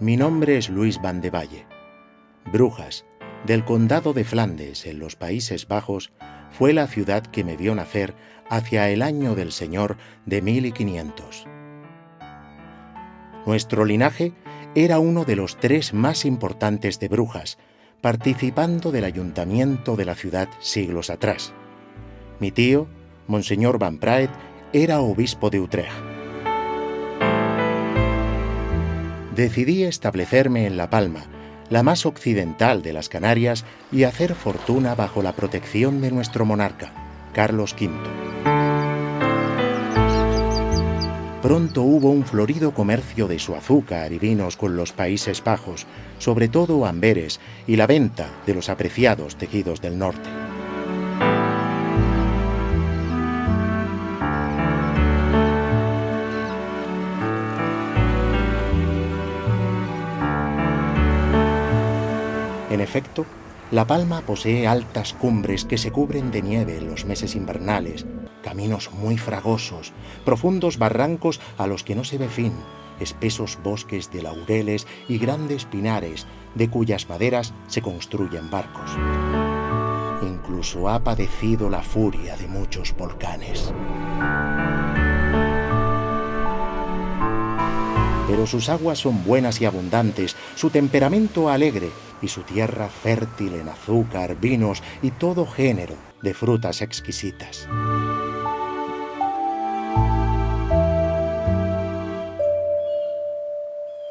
Mi nombre es Luis van de Valle. Brujas, del condado de Flandes, en los Países Bajos, fue la ciudad que me vio nacer hacia el año del Señor de 1500. Nuestro linaje era uno de los 3 más importantes de Brujas, participando del ayuntamiento de la ciudad siglos atrás. Mi tío, Monseñor Van Praet, era obispo de Utrecht. Decidí establecerme en La Palma, la más occidental de las Canarias, y hacer fortuna bajo la protección de nuestro monarca, Carlos V. Pronto hubo un florido comercio de su azúcar y vinos con los Países Bajos, sobre todo Amberes, y la venta de los apreciados tejidos del norte. En efecto, La Palma posee altas cumbres que se cubren de nieve en los meses invernales, caminos muy fragosos, profundos barrancos a los que no se ve fin, espesos bosques de laureles y grandes pinares, de cuyas maderas se construyen barcos. Incluso ha padecido la furia de muchos volcanes. Pero sus aguas son buenas y abundantes, su temperamento alegre y su tierra fértil en azúcar, vinos y todo género de frutas exquisitas.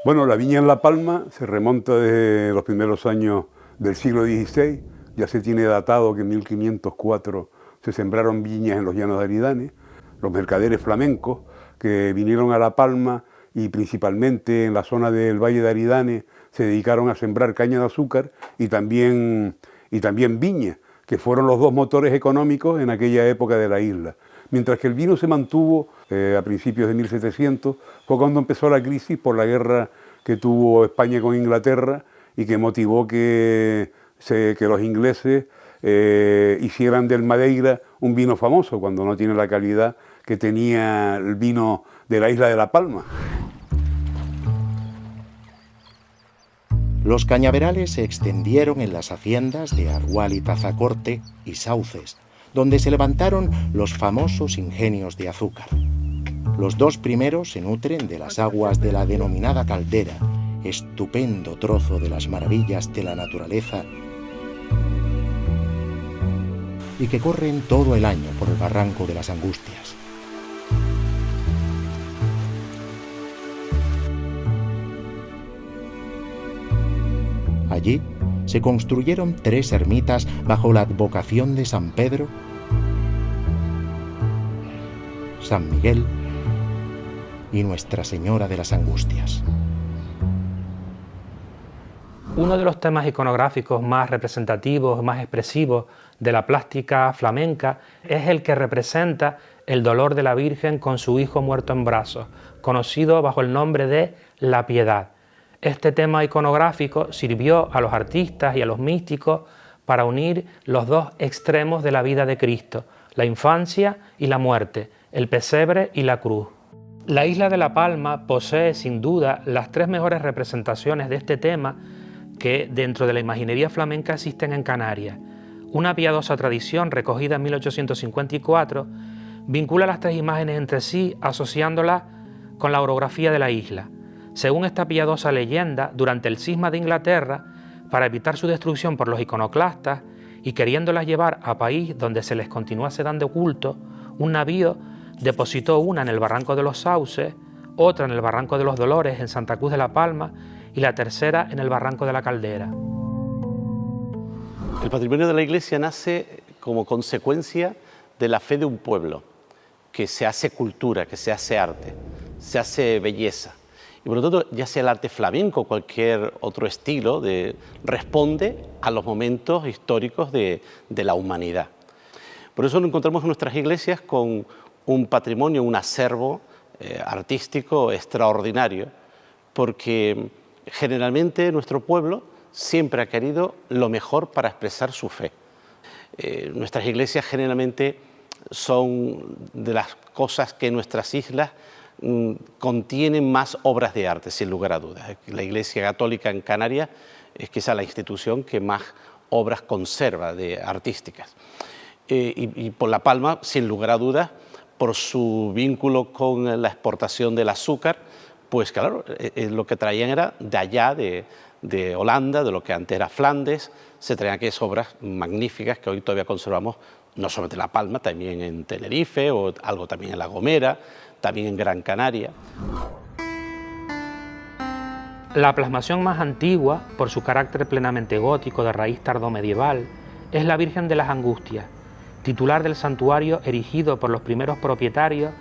Bueno, la viña en La Palma se remonta desde los primeros años del siglo XVI. Ya se tiene datado que en 1504 se sembraron viñas en los llanos de Aridane. Los mercaderes flamencos que vinieron a La Palma y principalmente en la zona del Valle de Aridane se dedicaron a sembrar caña de azúcar y también viña, que fueron los 2 motores económicos en aquella época de la isla. Mientras que el vino se mantuvo a principios de 1700, fue cuando empezó la crisis por la guerra que tuvo España con Inglaterra y que motivó que los ingleses hicieran del Madeira un vino famoso, cuando no tiene la calidad que tenía el vino de la isla de La Palma. Los cañaverales se extendieron en las haciendas de Argual y Tazacorte y Sauces, donde se levantaron los famosos ingenios de azúcar. Los 2 primeros se nutren de las aguas de la denominada Caldera, estupendo trozo de las maravillas de la naturaleza, y que corren todo el año por el barranco de las Angustias. Allí se construyeron 3 ermitas bajo la advocación de San Pedro, San Miguel y Nuestra Señora de las Angustias. Uno de los temas iconográficos más representativos, más expresivos de la plástica flamenca es el que representa el dolor de la Virgen con su hijo muerto en brazos, conocido bajo el nombre de La Piedad. Este tema iconográfico sirvió a los artistas y a los místicos para unir los 2 extremos de la vida de Cristo, la infancia y la muerte, el pesebre y la cruz. La isla de La Palma posee sin duda las 3 mejores representaciones de este tema que dentro de la imaginería flamenca existen en Canarias. Una piadosa tradición recogida en 1854 vincula las 3 imágenes entre sí asociándolas con la orografía de la isla. Según esta piadosa leyenda, durante el cisma de Inglaterra, para evitar su destrucción por los iconoclastas y queriéndolas llevar a país donde se les continuase dando culto, un navío depositó una en el barranco de los Sauces, otra en el barranco de los Dolores en Santa Cruz de la Palma y la tercera en el barranco de la Caldera. El patrimonio de la Iglesia nace como consecuencia de la fe de un pueblo, que se hace cultura, que se hace arte, se hace belleza. Y por lo tanto, ya sea el arte flamenco o cualquier otro estilo, responde a los momentos históricos de la humanidad. Por eso nos encontramos en nuestras iglesias con un patrimonio, un acervo artístico extraordinario, porque generalmente nuestro pueblo siempre ha querido lo mejor para expresar su fe. Nuestras iglesias generalmente son de las cosas que en nuestras islas contienen más obras de arte, sin lugar a dudas. La Iglesia Católica en Canarias es quizá la institución que más obras conserva artísticas. Y por La Palma, sin lugar a dudas, por su vínculo con la exportación del azúcar, pues claro, lo que traían era de allá, de Holanda, de lo que antes era Flandes, se traían aquellas obras magníficas que hoy todavía conservamos, no solamente en La Palma, también en Tenerife, o algo también en La Gomera, también en Gran Canaria. La plasmación más antigua, por su carácter plenamente gótico de raíz tardomedieval, es la Virgen de las Angustias, titular del santuario erigido por los primeros propietarios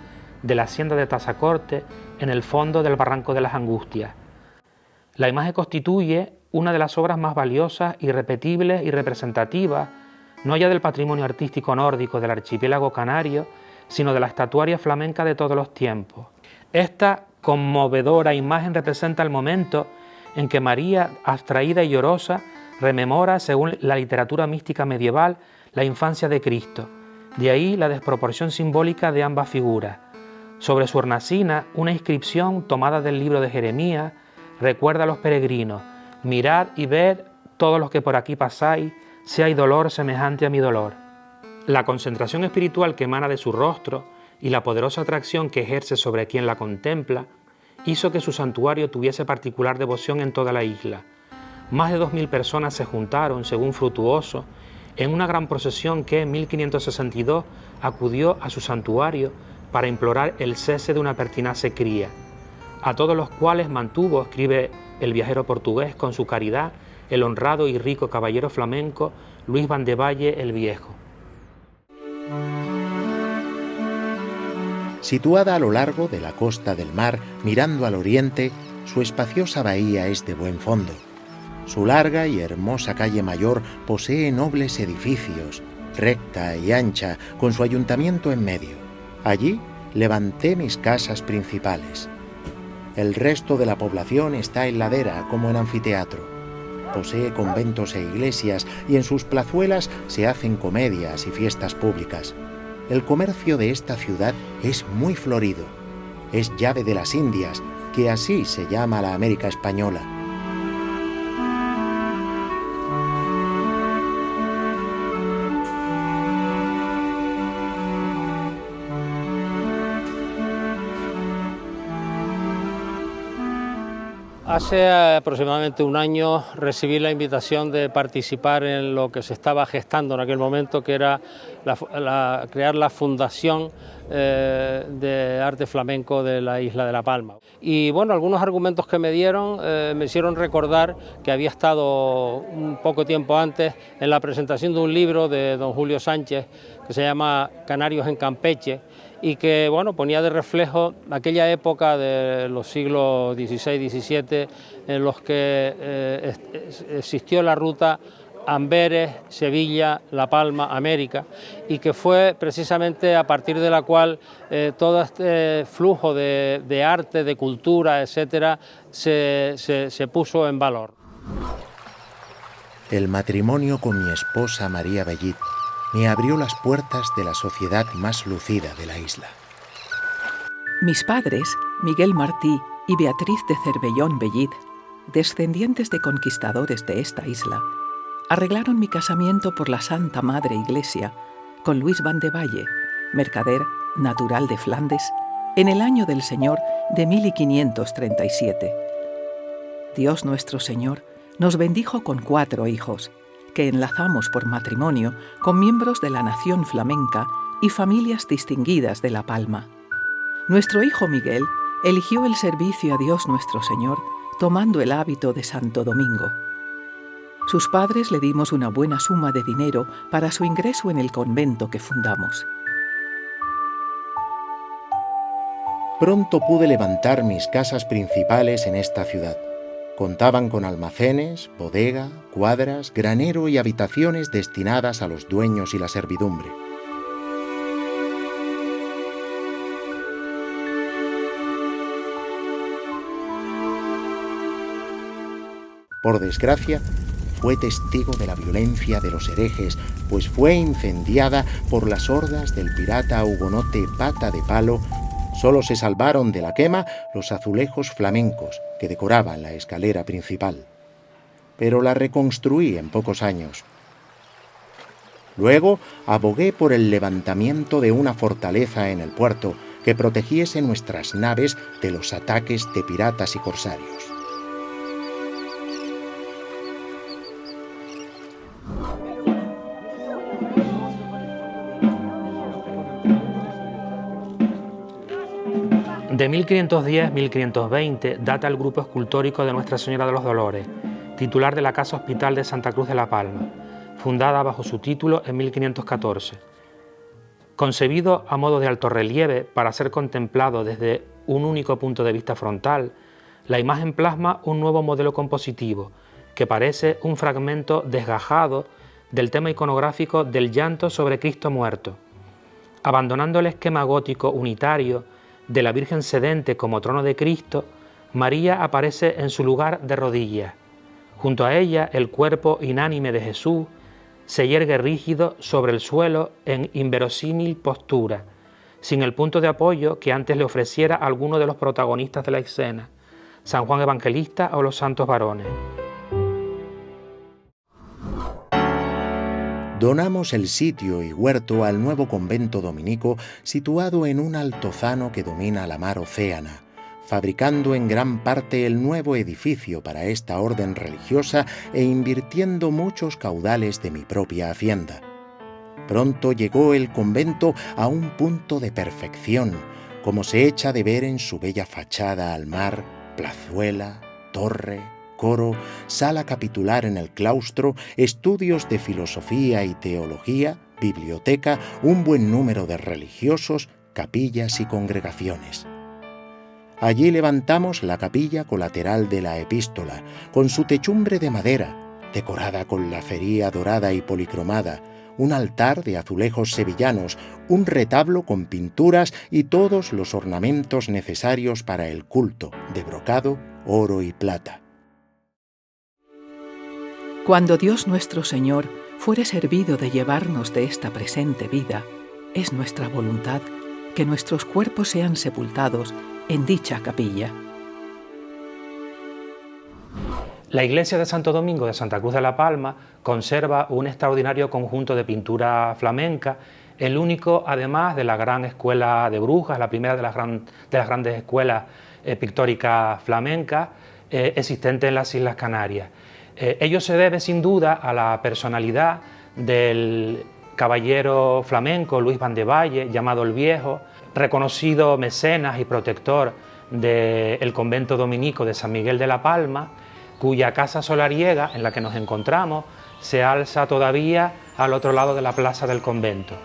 de la hacienda de Tazacorte en el fondo del Barranco de las Angustias. La imagen constituye una de las obras más valiosas, irrepetibles y representativas, no ya del patrimonio artístico nórdico del archipiélago canario, sino de la estatuaria flamenca de todos los tiempos. Esta conmovedora imagen representa el momento en que María, abstraída y llorosa, rememora, según la literatura mística medieval, la infancia de Cristo. De ahí la desproporción simbólica de ambas figuras. Sobre su hornacina, una inscripción tomada del libro de Jeremías recuerda a los peregrinos: mirad y ved todos los que por aquí pasáis, si hay dolor semejante a mi dolor. La concentración espiritual que emana de su rostro y la poderosa atracción que ejerce sobre quien la contempla hizo que su santuario tuviese particular devoción en toda la isla. Más de 2000 personas se juntaron, según Frutuoso, en una gran procesión que en 1562 acudió a su santuario para implorar el cese de una pertinaz sequía, a todos los cuales mantuvo, escribe el viajero portugués, con su caridad, el honrado y rico caballero flamenco Luis Van de Valle el Viejo. Situada a lo largo de la costa del mar, mirando al oriente, su espaciosa bahía es de buen fondo. Su larga y hermosa calle mayor posee nobles edificios, recta y ancha, con su ayuntamiento en medio. Allí levanté mis casas principales. El resto de la población está en ladera, como en anfiteatro. Posee conventos e iglesias, y en sus plazuelas se hacen comedias y fiestas públicas. El comercio de esta ciudad es muy florido. Es llave de las Indias, que así se llama la América española. Hace aproximadamente un año recibí la invitación de participar en lo que se estaba gestando en aquel momento, que era crear la Fundación de Arte Flamenco de la isla de La Palma. Y bueno, algunos argumentos que me dieron me hicieron recordar que había estado un poco tiempo antes en la presentación de un libro de don Julio Sánchez que se llama Canarios en Campeche, y que bueno, ponía de reflejo aquella época de los siglos XVI y XVII en los que existió la ruta Amberes, Sevilla, La Palma, América, y que fue precisamente a partir de la cual todo este flujo de arte, de cultura, etcétera, se puso en valor. El matrimonio con mi esposa María Bellit me abrió las puertas de la sociedad más lucida de la isla. Mis padres, Miguel Martí y Beatriz de Cervellón Bellit, descendientes de conquistadores de esta isla, arreglaron mi casamiento por la Santa Madre Iglesia con Luis Van de Valle, mercader natural de Flandes, en el año del Señor de 1537. Dios nuestro Señor nos bendijo con 4 hijos, que enlazamos por matrimonio con miembros de la nación flamenca y familias distinguidas de La Palma. Nuestro hijo Miguel eligió el servicio a Dios nuestro Señor tomando el hábito de Santo Domingo. Sus padres le dimos una buena suma de dinero para su ingreso en el convento que fundamos. Pronto pude levantar mis casas principales en esta ciudad. Contaban con almacenes, bodega, cuadras, granero y habitaciones destinadas a los dueños y la servidumbre. Por desgracia, fue testigo de la violencia de los herejes, pues fue incendiada por las hordas del pirata hugonote Pata de Palo Solo se salvaron de la quema los azulejos flamencos que decoraban la escalera principal. Pero la reconstruí en pocos años. Luego abogué por el levantamiento de una fortaleza en el puerto que protegiese nuestras naves de los ataques de piratas y corsarios. De 1510-1520 data el grupo escultórico de Nuestra Señora de los Dolores, titular de la Casa Hospital de Santa Cruz de la Palma, fundada bajo su título en 1514. Concebido a modo de altorrelieve para ser contemplado desde un único punto de vista frontal, la imagen plasma un nuevo modelo compositivo que parece un fragmento desgajado del tema iconográfico del llanto sobre Cristo muerto. Abandonando el esquema gótico unitario de la Virgen sedente como trono de Cristo, María aparece en su lugar de rodillas. Junto a ella, el cuerpo inánime de Jesús se yergue rígido sobre el suelo en inverosímil postura, sin el punto de apoyo que antes le ofreciera a alguno de los protagonistas de la escena, San Juan Evangelista o los santos varones. Donamos el sitio y huerto al nuevo convento dominico situado en un altozano que domina la mar Océana, fabricando en gran parte el nuevo edificio para esta orden religiosa e invirtiendo muchos caudales de mi propia hacienda. Pronto llegó el convento a un punto de perfección, como se echa de ver en su bella fachada al mar, plazuela, torre, coro, sala capitular en el claustro, estudios de filosofía y teología, biblioteca, un buen número de religiosos, capillas y congregaciones. Allí levantamos la capilla colateral de la epístola, con su techumbre de madera, decorada con lacería dorada y policromada, un altar de azulejos sevillanos, un retablo con pinturas y todos los ornamentos necesarios para el culto, de brocado, oro y plata. Cuando Dios nuestro Señor fuere servido de llevarnos de esta presente vida, es nuestra voluntad que nuestros cuerpos sean sepultados en dicha capilla. La iglesia de Santo Domingo de Santa Cruz de la Palma conserva un extraordinario conjunto de pintura flamenca, el único además de la gran escuela de Brujas, la primera de las grandes escuelas pictóricas flamencas existentes en las Islas Canarias. Ello se debe sin duda a la personalidad del caballero flamenco Luis Van de Valle, llamado el Viejo, reconocido mecenas y protector del convento dominico de San Miguel de la Palma, cuya casa solariega en la que nos encontramos se alza todavía al otro lado de la plaza del convento.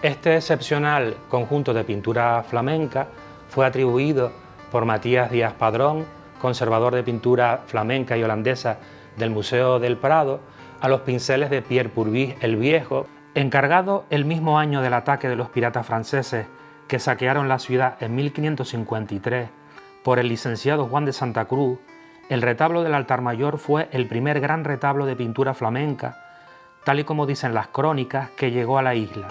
Este excepcional conjunto de pintura flamenca fue atribuido por Matías Díaz Padrón, conservador de pintura flamenca y holandesa del Museo del Prado, a los pinceles de Pierre Purbis el Viejo, encargado el mismo año del ataque de los piratas franceses que saquearon la ciudad en 1553 por el licenciado Juan de Santa Cruz. El retablo del altar mayor fue el primer gran retablo de pintura flamenca, tal y como dicen las crónicas, que llegó a la isla.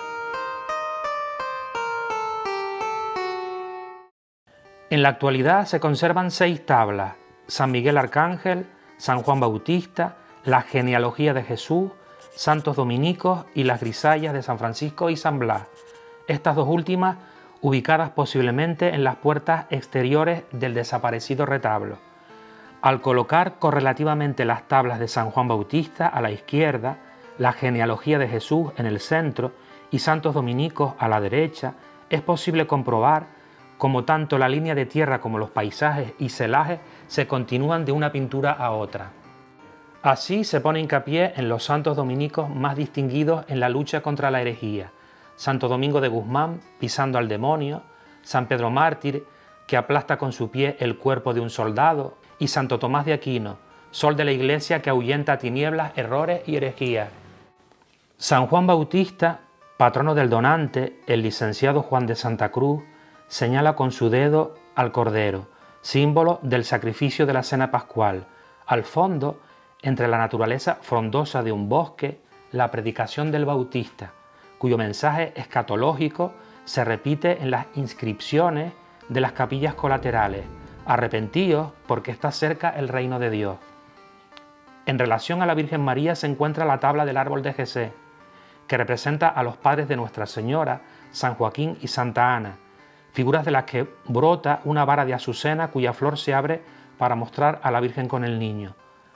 En la actualidad se conservan 6 tablas: San Miguel Arcángel, San Juan Bautista, la genealogía de Jesús, santos dominicos y las grisallas de San Francisco y San Blas, estas dos últimas ubicadas posiblemente en las puertas exteriores del desaparecido retablo. Al colocar correlativamente las tablas de San Juan Bautista a la izquierda, la genealogía de Jesús en el centro y santos dominicos a la derecha, es posible comprobar cómo tanto la línea de tierra como los paisajes y celajes se continúan de una pintura a otra. Así se pone hincapié en los santos dominicos más distinguidos en la lucha contra la herejía: Santo Domingo de Guzmán, pisando al demonio; San Pedro Mártir, que aplasta con su pie el cuerpo de un soldado; y Santo Tomás de Aquino, sol de la Iglesia que ahuyenta tinieblas, errores y herejías. San Juan Bautista, patrono del donante, el licenciado Juan de Santa Cruz, señala con su dedo al Cordero, símbolo del sacrificio de la cena pascual. Al fondo, entre la naturaleza frondosa de un bosque, la predicación del Bautista, cuyo mensaje escatológico se repite en las inscripciones de las capillas colaterales: arrepentíos porque está cerca el reino de Dios. En relación a la Virgen María se encuentra la tabla del árbol de Jesé, que representa a los padres de Nuestra Señora, San Joaquín y Santa Ana, figuras de las que brota una vara de azucena cuya flor se abre para mostrar a la Virgen con el niño.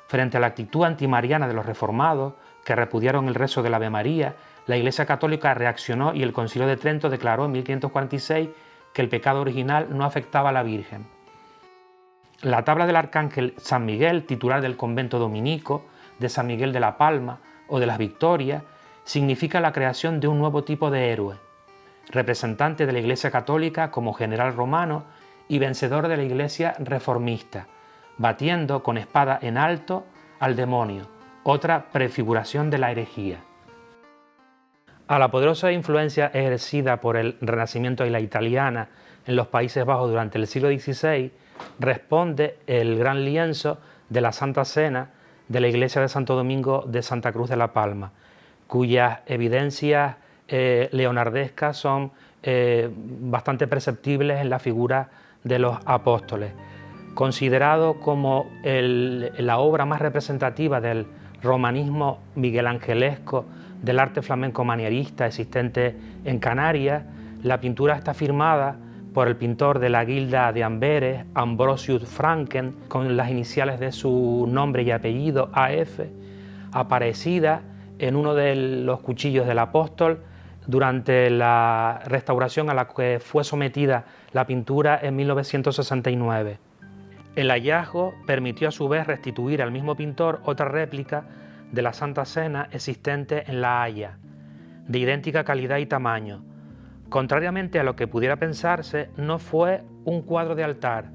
Frente a la actitud antimariana de los reformados, que repudiaron el rezo del Ave María, la Iglesia Católica reaccionó y el Concilio de Trento declaró en 1546 que el pecado original no afectaba a la Virgen. La tabla del arcángel San Miguel, titular del convento dominico, de San Miguel de la Palma o de las Victorias, significa la creación de un nuevo tipo de héroe, representante de la Iglesia Católica como general romano y vencedor de la Iglesia reformista, batiendo con espada en alto al demonio, otra prefiguración de la herejía. A la poderosa influencia ejercida por el Renacimiento y la italiana en los Países Bajos durante el siglo XVI responde el gran lienzo de la Santa Cena de la iglesia de Santo Domingo de Santa Cruz de la Palma, cuyas evidencias leonardescas son bastante perceptibles en la figura de los apóstoles. Considerado como la obra más representativa del romanismo miguelangelesco del arte flamenco manierista existente en Canarias, la pintura está firmada por el pintor de la Guilda de Amberes, Ambrosius Franken, con las iniciales de su nombre y apellido, AF, aparecida en uno de los cuchillos del apóstol durante la restauración a la que fue sometida la pintura en 1969. El hallazgo permitió a su vez restituir al mismo pintor otra réplica de la Santa Cena existente en La Haya, de idéntica calidad y tamaño. Contrariamente a lo que pudiera pensarse, no fue un cuadro de altar.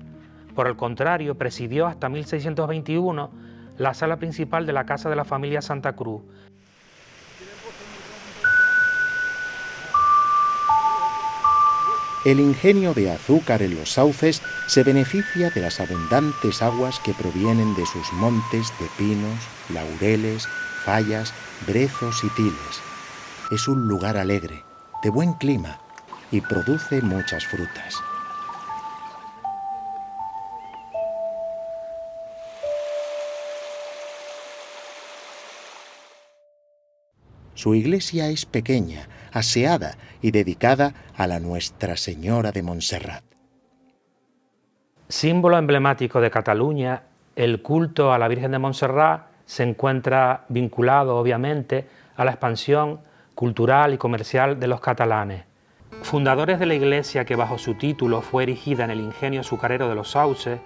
Por el contrario, presidió hasta 1621 la sala principal de la casa de la familia Santa Cruz. El ingenio de azúcar en los sauces se beneficia de las abundantes aguas que provienen de sus montes de pinos, laureles, fallas, brezos y tiles. Es un lugar alegre, de buen clima, y produce muchas frutas. Su iglesia es pequeña, aseada y dedicada a la Nuestra Señora de Montserrat. Símbolo emblemático de Cataluña, el culto a la Virgen de Montserrat se encuentra vinculado, obviamente, a la expansión cultural y comercial de los catalanes. Fundadores de la iglesia que bajo su título fue erigida en el ingenio azucarero de los Sauces,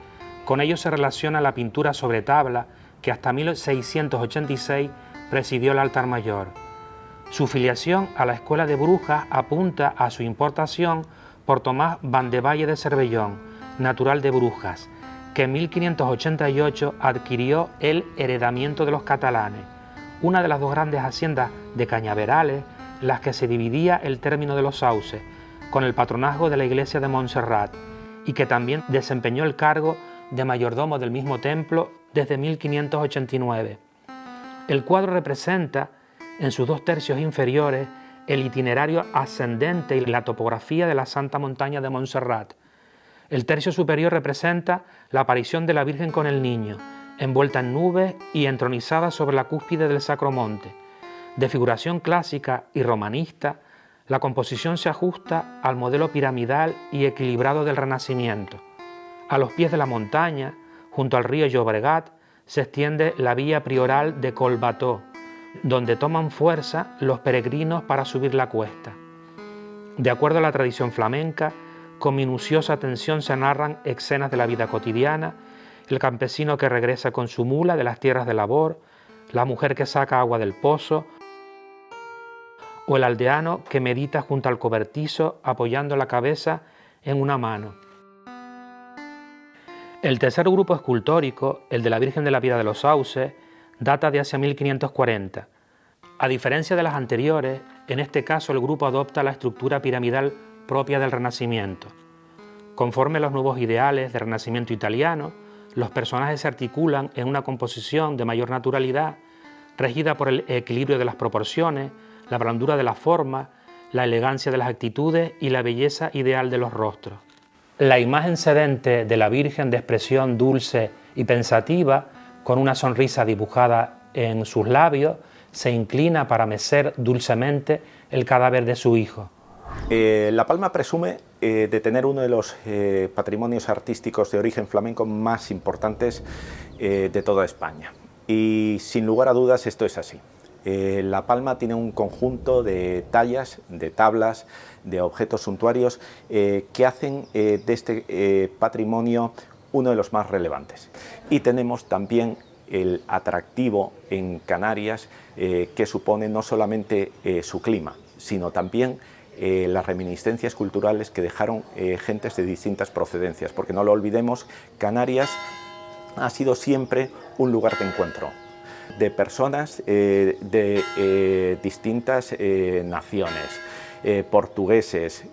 con ello se relaciona la pintura sobre tabla que hasta 1686 presidió el altar mayor. Su filiación a la escuela de Brujas apunta a su importación por Tomás Vandevalle de Cervellón, natural de Brujas, que en 1588 adquirió el heredamiento de los catalanes, una de las dos grandes haciendas de cañaverales en las que se dividía el término de los Sauces, con el patronazgo de la iglesia de Montserrat, y que también desempeñó el cargo de mayordomo del mismo templo desde 1589. El cuadro representa, en sus dos tercios inferiores, el itinerario ascendente y la topografía de la Santa Montaña de Montserrat. El tercio superior representa la aparición de la Virgen con el Niño, envuelta en nubes y entronizada sobre la cúspide del Sacro Monte. De figuración clásica y romanista, la composición se ajusta al modelo piramidal y equilibrado del Renacimiento. A los pies de la montaña, junto al río Llobregat, se extiende la vía prioral de Collbató, donde toman fuerza los peregrinos para subir la cuesta. De acuerdo a la tradición flamenca, con minuciosa atención se narran escenas de la vida cotidiana, el campesino que regresa con su mula de las tierras de labor, la mujer que saca agua del pozo, o el aldeano que medita junto al cobertizo apoyando la cabeza en una mano. El tercer grupo escultórico, el de la Virgen de la Piedad de los Sauces, data de hacia 1540. A diferencia de las anteriores, en este caso el grupo adopta la estructura piramidal propia del Renacimiento. Conforme a los nuevos ideales del Renacimiento italiano, los personajes se articulan en una composición de mayor naturalidad, regida por el equilibrio de las proporciones, la blandura de la forma, la elegancia de las actitudes y la belleza ideal de los rostros. La imagen sedente de la Virgen de expresión dulce y pensativa, con una sonrisa dibujada en sus labios, se inclina para mecer dulcemente el cadáver de su hijo. La Palma presume de tener uno de los patrimonios artísticos de origen flamenco más importantes de toda España. Y sin lugar a dudas esto es así. La Palma tiene un conjunto de tallas, de tablas, de objetos suntuarios que hacen de este patrimonio uno de los más relevantes. Y tenemos también el atractivo en Canarias que supone no solamente su clima, sino también las reminiscencias culturales que dejaron gentes de distintas procedencias, porque no lo olvidemos, Canarias ha sido siempre un lugar de encuentro de personas de distintas naciones, portugueses,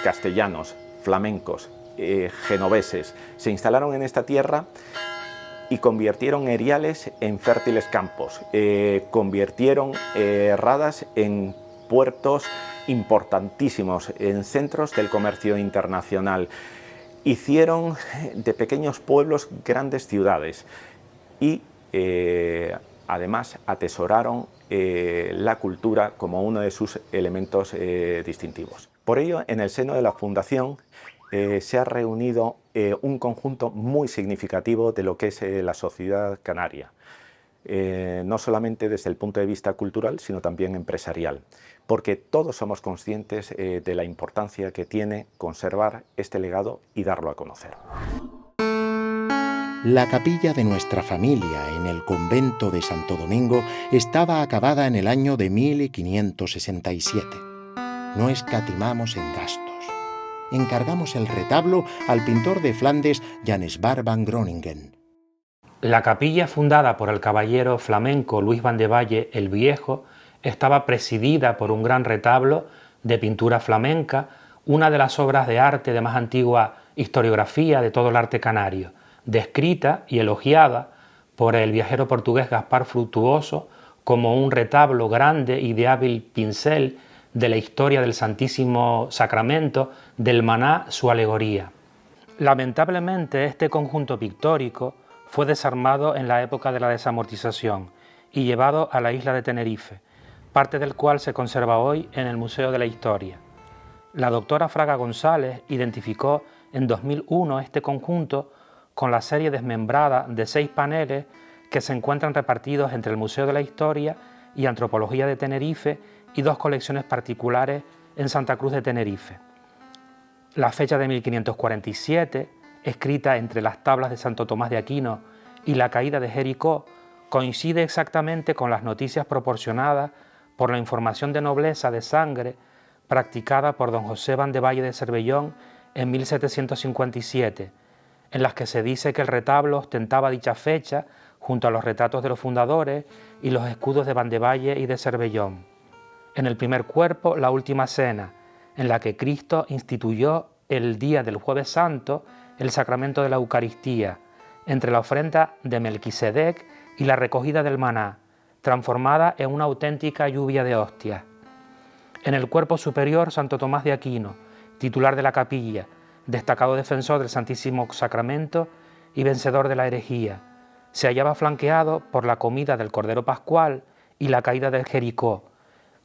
castellanos, flamencos, genoveses, se instalaron en esta tierra y convirtieron eriales en fértiles campos, convirtieron radas en puertos importantísimos, en centros del comercio internacional. Hicieron de pequeños pueblos grandes ciudades y además atesoraron la cultura como uno de sus elementos distintivos. Por ello, en el seno de la Fundación se ha reunido un conjunto muy significativo de lo que es la sociedad canaria, no solamente desde el punto de vista cultural, sino también empresarial, porque todos somos conscientes de la importancia que tiene conservar este legado y darlo a conocer. La capilla de nuestra familia en el convento de Santo Domingo estaba acabada en el año de 1567. No escatimamos en gastos. Encargamos el retablo al pintor de Flandes Jannes van Groningen. La capilla, fundada por el caballero flamenco Luis van de Valle el Viejo, estaba presidida por un gran retablo de pintura flamenca, una de las obras de arte de más antigua historiografía de todo el arte canario, descrita y elogiada por el viajero portugués Gaspar Frutuoso como un retablo grande y de hábil pincel de la historia del Santísimo Sacramento, del Maná, su alegoría. Lamentablemente, este conjunto pictórico fue desarmado en la época de la desamortización y llevado a la isla de Tenerife, parte del cual se conserva hoy en el Museo de la Historia. La doctora Fraga González identificó en 2001 este conjunto con la serie desmembrada de 6 paneles que se encuentran repartidos entre el Museo de la Historia y Antropología de Tenerife y 2 colecciones particulares en Santa Cruz de Tenerife. La fecha de 1547, escrita entre las tablas de Santo Tomás de Aquino y la caída de Jericó, coincide exactamente con las noticias proporcionadas por la información de nobleza de sangre practicada por don José van de Valle de Cervellón en 1757, en las que se dice que el retablo ostentaba dicha fecha junto a los retratos de los fundadores y los escudos de Van de Valle y de Cervellón. En el primer cuerpo, la Última Cena, en la que Cristo instituyó el día del Jueves Santo el sacramento de la Eucaristía, entre la ofrenda de Melquisedec y la recogida del maná, transformada en una auténtica lluvia de hostias. En el cuerpo superior, Santo Tomás de Aquino, titular de la capilla, destacado defensor del Santísimo Sacramento y vencedor de la herejía, se hallaba flanqueado por la comida del Cordero Pascual y la caída del Jericó,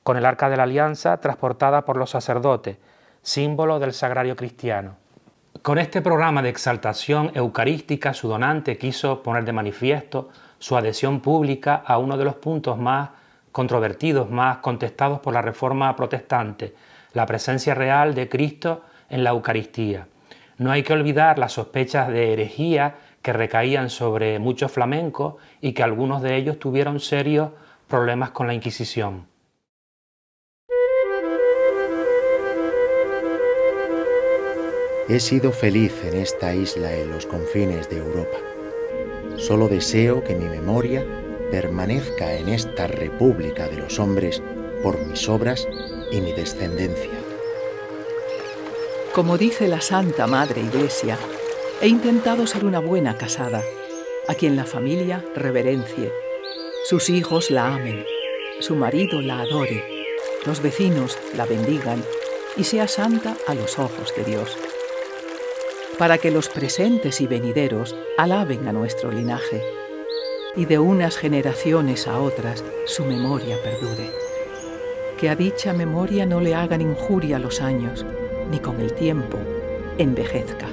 con el Arca de la Alianza transportada por los sacerdotes, símbolo del sagrario cristiano. Con este programa de exaltación eucarística, su donante quiso poner de manifiesto su adhesión pública a uno de los puntos más controvertidos, más contestados por la Reforma protestante, la presencia real de Cristo en la Eucaristía. No hay que olvidar las sospechas de herejía que recaían sobre muchos flamencos y que algunos de ellos tuvieron serios problemas con la Inquisición. He sido feliz en esta isla en los confines de Europa. Solo deseo que mi memoria permanezca en esta república de los hombres por mis obras y mi descendencia. Como dice la Santa Madre Iglesia, he intentado ser una buena casada, a quien la familia reverencie, sus hijos la amen, su marido la adore, los vecinos la bendigan y sea santa a los ojos de Dios. para que los presentes y venideros alaben a nuestro linaje, y de unas generaciones a otras su memoria perdure. Que a dicha memoria no le hagan injuria los años, ni con el tiempo envejezca.